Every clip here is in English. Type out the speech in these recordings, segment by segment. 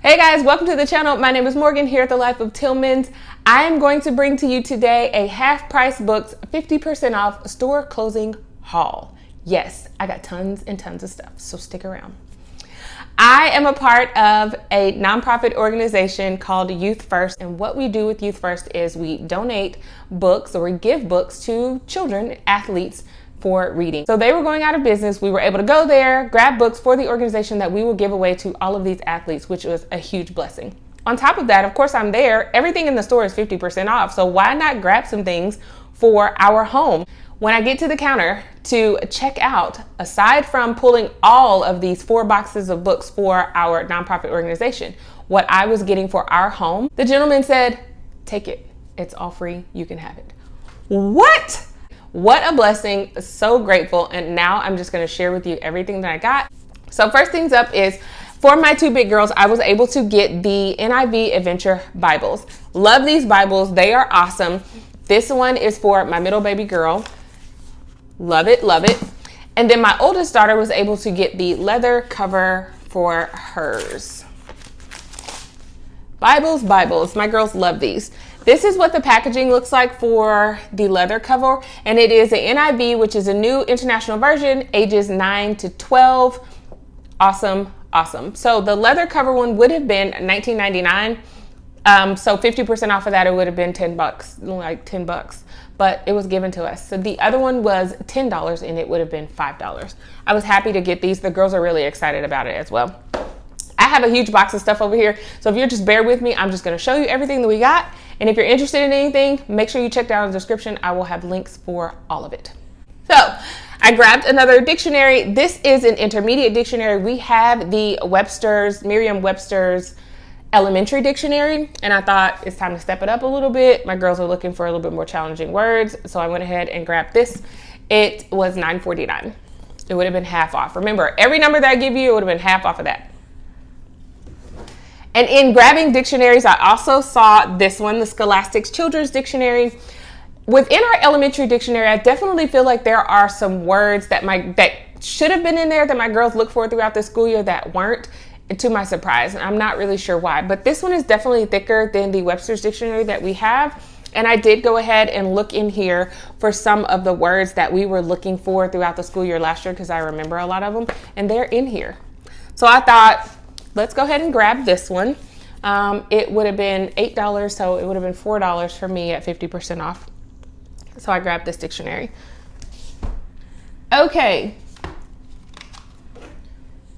Hey guys, welcome to the channel. My name is Morgan here at The Life of Tillmans. I am going to bring to you today a half price books 50% off store closing haul. Yes, I got tons and tons of stuff, so stick around. I am a part of a nonprofit organization called Youth First, and what we do with Youth First is we donate books or we give books to children, athletes, for reading. So they were going out of business. We were able to go there, grab books for the organization that we will give away to all of these athletes, which was a huge blessing. On top of that, of course, I'm there. Everything in the store is 50% off. So why not grab some things for our home? When I get to the counter to check out, aside from pulling all of these 4 boxes of books for our nonprofit organization, what I was getting for our home, the gentleman said, take it. It's all free. You can have it. What? What a blessing. So grateful. And now I'm just going to share with you everything that I got. So first things up is for my 2 big girls, I was able to get the Niv Adventure Bibles. Love these Bibles. They are awesome. This one is for my middle baby girl. Love it, love it. And then my oldest daughter was able to get the leather cover for hers. Bibles, Bibles. My girls love these. This is what the packaging looks like for the leather cover, and it is a NIV, which is a new international version, ages 9 to 12. Awesome, awesome. So the leather cover one would have been $19.99. So 50% off of that, it would have been $10, like $10, but it was given to us. So the other one was $10 and it would have been $5. I was happy to get these. The girls are really excited about it as well. I have a huge box of stuff over here. So if you're just bear with me, I'm just going to show you everything that we got. And if you're interested in anything, make sure you check down in the description. I will have links for all of it. So I grabbed another dictionary. This is an intermediate dictionary. We have the Merriam-Webster's elementary dictionary. And I thought it's time to step it up a little bit. My girls are looking for a little bit more challenging words. So I went ahead and grabbed this. It was $9.49. It would have been half off. Remember, every number that I give you, it would have been half off of that. And in grabbing dictionaries, I also saw this one, the Scholastic's Children's Dictionary. Within our elementary dictionary, I definitely feel like there are some words that should have been in there that my girls look for throughout the school year that weren't, to my surprise. And I'm not really sure why, but this one is definitely thicker than the Webster's Dictionary that we have. And I did go ahead and look in here for some of the words that we were looking for throughout the school year last year, because I remember a lot of them, and they're in here. So I thought, let's go ahead and grab this one. It would have been $8, so it would have been $4 for me at 50% off. So I grabbed this dictionary. Okay.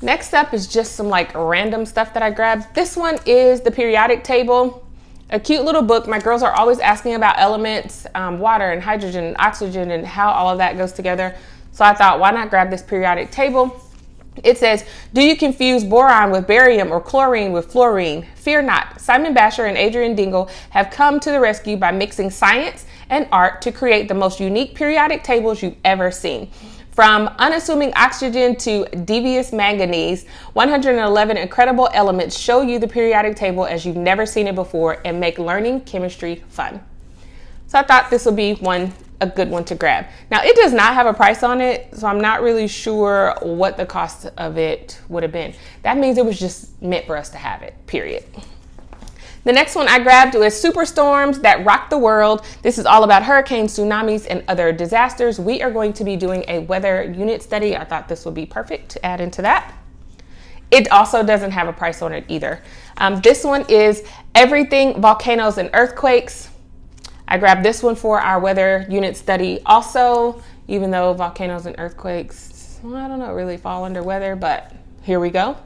Next up is just some like random stuff that I grabbed. This one is the periodic table. A cute little book. My girls are always asking about elements, water and hydrogen and oxygen and how all of that goes together. So I thought, why not grab this periodic table? It says, do you confuse boron with barium or chlorine with fluorine? Fear not. Simon Basher and Adrian Dingle have come to the rescue by mixing science and art to create the most unique periodic tables you've ever seen. From unassuming oxygen to devious manganese, 111 incredible elements show you the periodic table as you've never seen it before and make learning chemistry fun. So I thought this would be a good one to grab. Now it does not have a price on it, so I'm not really sure what the cost of it would have been. That means it was just meant for us to have it, period. The next one I grabbed was Superstorms That Rock the World. This is all about hurricanes, tsunamis, and other disasters. We are going to be doing a weather unit study. I thought this would be perfect to add into that. It also doesn't have a price on it either. This one is Everything Volcanoes and Earthquakes. I grabbed this one for our weather unit study also, even though volcanoes and earthquakes, well, I don't know, really fall under weather, but here we go.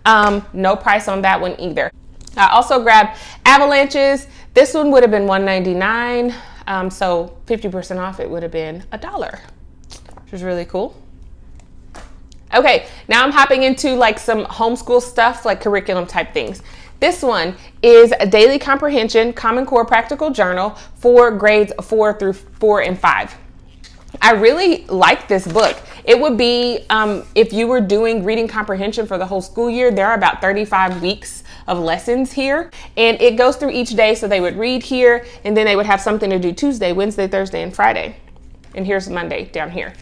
No price on that one either. I also grabbed avalanches. This one would have been $1.99. So 50% off, it would have been $1, which is really cool. Okay, now I'm hopping into like some homeschool stuff, like curriculum type things. This one is a daily comprehension Common Core practical journal for grades 4 through 4 and 5. I really like this book. It would be, if you were doing reading comprehension for the whole school year, there are about 35 weeks of lessons here, and it goes through each day. So they would read here, and then they would have something to do Tuesday, Wednesday, Thursday, and Friday. And here's Monday down here.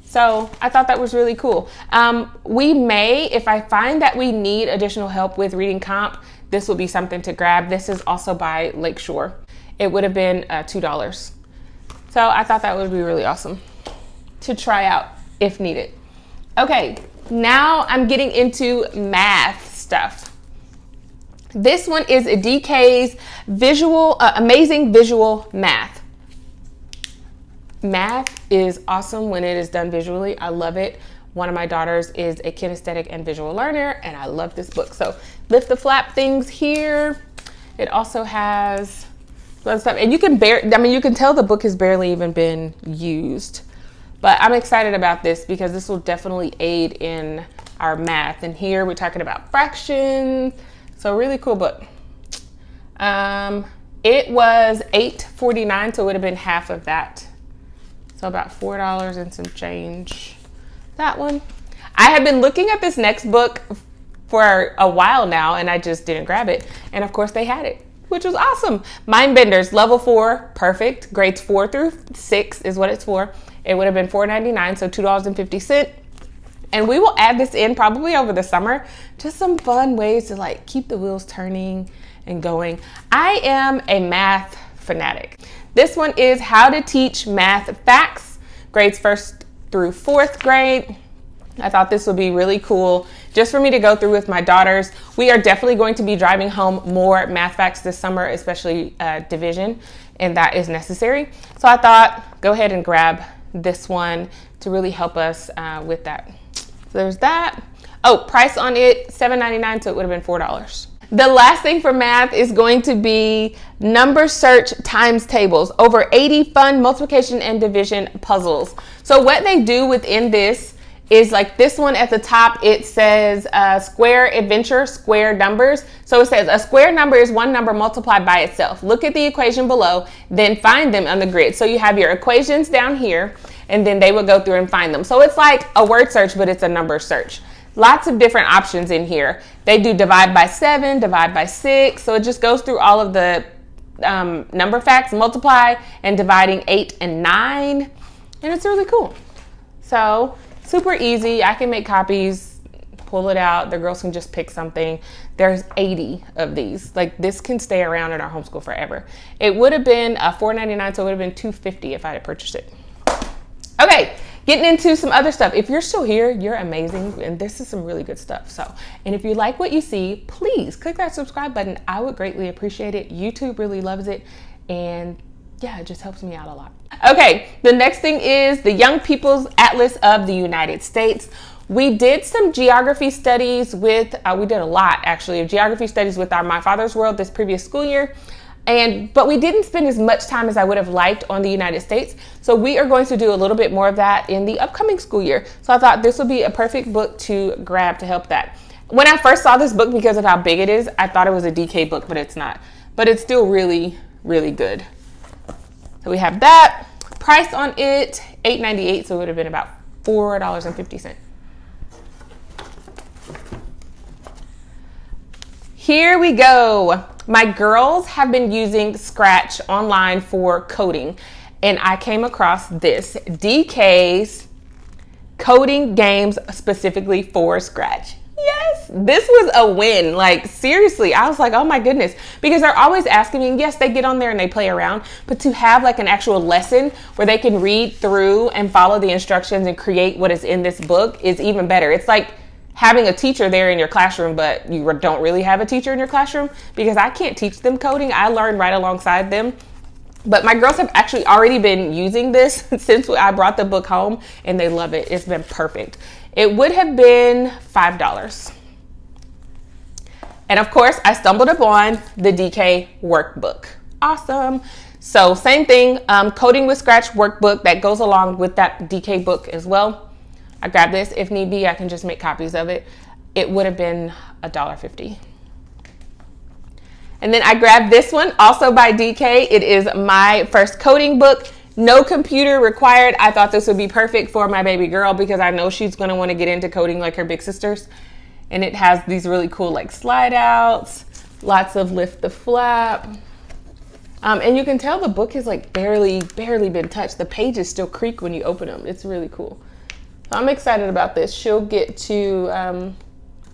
So So I thought that was really cool. We may, if I find that we need additional help with reading comp, this will be something to grab. This is also by Lakeshore. It would have been $2. So I thought that would be really awesome to try out if needed. Okay, now I'm getting into math stuff. This one is a DK's Amazing Visual Math. Math is awesome when it is done visually. I love it. One of my daughters is a kinesthetic and visual learner, and I love this book. So lift the flap things here. It also has stuff, and you can you can tell the book has barely even been used. But I'm excited about this because this will definitely aid in our math. And here we're talking about fractions. So really cool book. It was $8.49, so it would have been half of that. So about $4 and some change. That one. I have been looking at this next book for a while now, and I just didn't grab it. And of course they had it, which was awesome. Mindbenders, level 4, perfect. Grades 4 through 6 is what it's for. It would have been $4.99, so $2.50. And we will add this in probably over the summer. Just some fun ways to like keep the wheels turning and going. I am a math fanatic. This one is How to Teach Math Facts, grades 1st through 4th grade. I thought this would be really cool just for me to go through with my daughters. We are definitely going to be driving home more math facts this summer, especially division, and that is necessary. So I thought, go ahead and grab this one to really help us with that. So there's that. Oh, price on it, $7.99, so it would have been $4. The last thing for math is going to be number search times tables. Over 80 fun multiplication and division puzzles. So what they do within this is like this one at the top, it says square adventure, square numbers. So it says a square number is one number multiplied by itself. Look at the equation below, then find them on the grid. So you have your equations down here, and then they will go through and find them. So it's like a word search, but it's a number search. Lots of different options in here. They do divide by 7, divide by 6. So it just goes through all of the number facts, multiply and dividing 8 and 9. And it's really cool. So super easy. I can make copies, pull it out. The girls can just pick something. There's 80 of these. Like this can stay around in our homeschool forever. It would have been $4.99, so it would have been $2.50 if I had purchased it. Okay. Getting into some other stuff. If you're still here, you're amazing, and this is some really good stuff. So, and if you like what you see, please click that subscribe button. I would greatly appreciate it. YouTube really loves it, and yeah, it just helps me out a lot. Okay, the next thing is the Young People's Atlas of the United States. We did some geography studies with, we did a lot actually of geography studies with our My Father's World this previous school year. But we didn't spend as much time as I would have liked on the United States. So we are going to do a little bit more of that in the upcoming school year. So I thought this would be a perfect book to grab to help that. When I first saw this book, because of how big it is, I thought it was a DK book, but it's not. But it's still really, really good. So we have that. Price on it, $8.98, so it would have been about $4.50. Here we go. My girls have been using Scratch online for coding, and I came across this DK's coding games specifically for Scratch. Yes, this was a win. Like seriously, I was like, oh my goodness, because they're always asking me, and yes, they get on there and they play around, but to have like an actual lesson where they can read through and follow the instructions and create what is in this book is even better. It's like having a teacher there in your classroom, but you don't really have a teacher in your classroom, because I can't teach them coding. I learn right alongside them. But my girls have actually already been using this since I brought the book home, and they love it. It's been perfect. It would have been $5. And of course, I stumbled upon the DK workbook. Awesome. So same thing, Coding with Scratch workbook that goes along with that DK book as well. I grabbed this. If need be, I can just make copies of it. It would have been $1.50. And then I grabbed this one, also by DK. It is my first coding book. No computer required. I thought this would be perfect for my baby girl because I know she's going to want to get into coding like her big sisters. And it has these really cool like slide outs, lots of lift the flap. And you can tell the book has like barely been touched. The pages still creak when you open them. It's really cool. I'm excited about this. She'll get to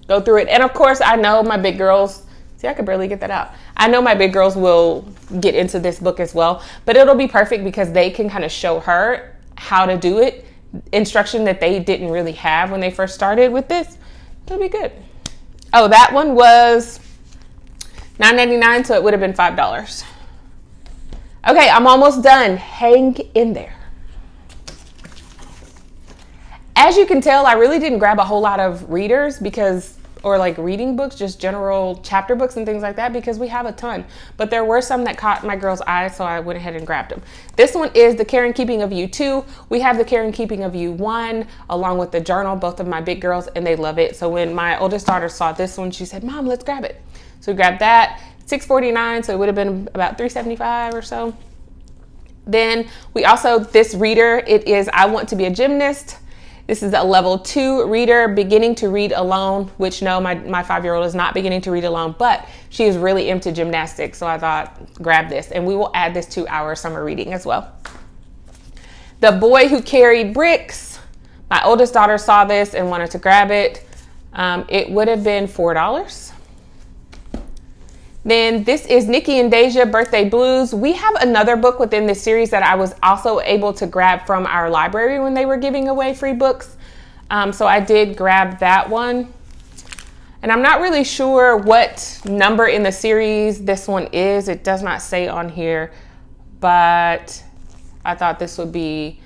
go through it. And of course, I know my big girls, see, I could barely get that out. I know my big girls will get into this book as well, but it'll be perfect because they can kind of show her how to do it. Instruction that they didn't really have when they first started with this. It'll be good. Oh, that one was $9.99, so it would have been $5. Okay, I'm almost done. Hang in there. As you can tell, I really didn't grab a whole lot of readers or like reading books, just general chapter books and things like that, because we have a ton. But there were some that caught my girl's eye, so I went ahead and grabbed them. This one is The Care and Keeping of You 2. We have The Care and Keeping of You 1, along with the journal, both of my big girls, and they love it. So when my oldest daughter saw this one, she said, Mom, let's grab it. So we grabbed that, $6.49, so it would have been about $3.75 or so. Then we also, this reader, it is I Want to Be a Gymnast. This is a level 2 reader, beginning to read alone, which no, my 5-year-old is not beginning to read alone, but she is really into gymnastics. So I thought, grab this, and we will add this to our summer reading as well. The Boy Who Carried Bricks. My oldest daughter saw this and wanted to grab it. It would have been $4. Then this is Nikki and Deja, Birthday Blues. We have another book within this series that I was also able to grab from our library when they were giving away free books. So I did grab that one. And I'm not really sure what number in the series this one is. It does not say on here, but I thought this would be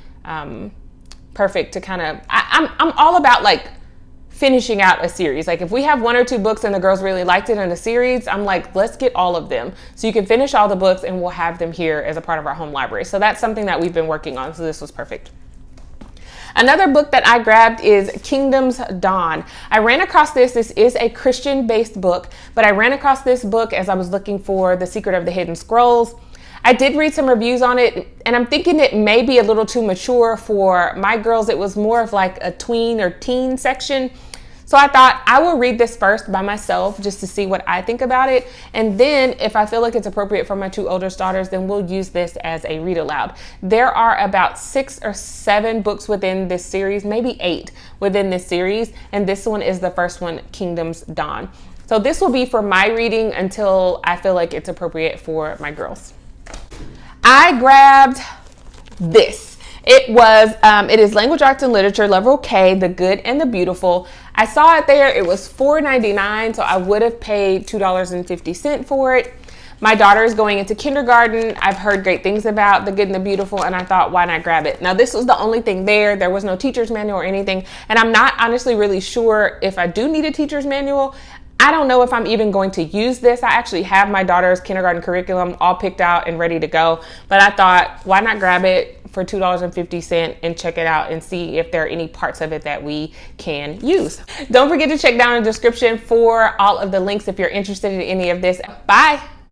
perfect to kind of, I'm all about like finishing out a series. Like if we have 1 or 2 books and the girls really liked it in the series, I'm like, let's get all of them. So you can finish all the books and we'll have them here as a part of our home library. So that's something that we've been working on. So this was perfect. Another book that I grabbed is Kingdom's Dawn. I ran across this. This is a Christian-based book, but I ran across this book as I was looking for The Secret of the Hidden Scrolls. I did read some reviews on it, and I'm thinking it may be a little too mature for my girls. It was more of like a tween or teen section. So I thought I will read this first by myself just to see what I think about it. And then if I feel like it's appropriate for my 2 oldest daughters, then we'll use this as a read aloud. There are about 6 or 7 books within this series, maybe 8 within this series. And this one is the first one, Kingdom's Dawn. So this will be for my reading until I feel like it's appropriate for my girls. I grabbed this. It is Language Arts and Literature, Level K, The Good and the Beautiful. I saw it there. It was $4.99, so I would have paid $2.50 for it. My daughter is going into kindergarten. I've heard great things about The Good and the Beautiful, and I thought, why not grab it? Now, this was the only thing there. There was no teacher's manual or anything, and I'm not honestly really sure if I do need a teacher's manual. I don't know if I'm even going to use this. I actually have my daughter's kindergarten curriculum all picked out and ready to go, but I thought, why not grab it for $2.50 and check it out and see if there are any parts of it that we can use. Don't forget to check down in the description for all of the links if you're interested in any of this. Bye.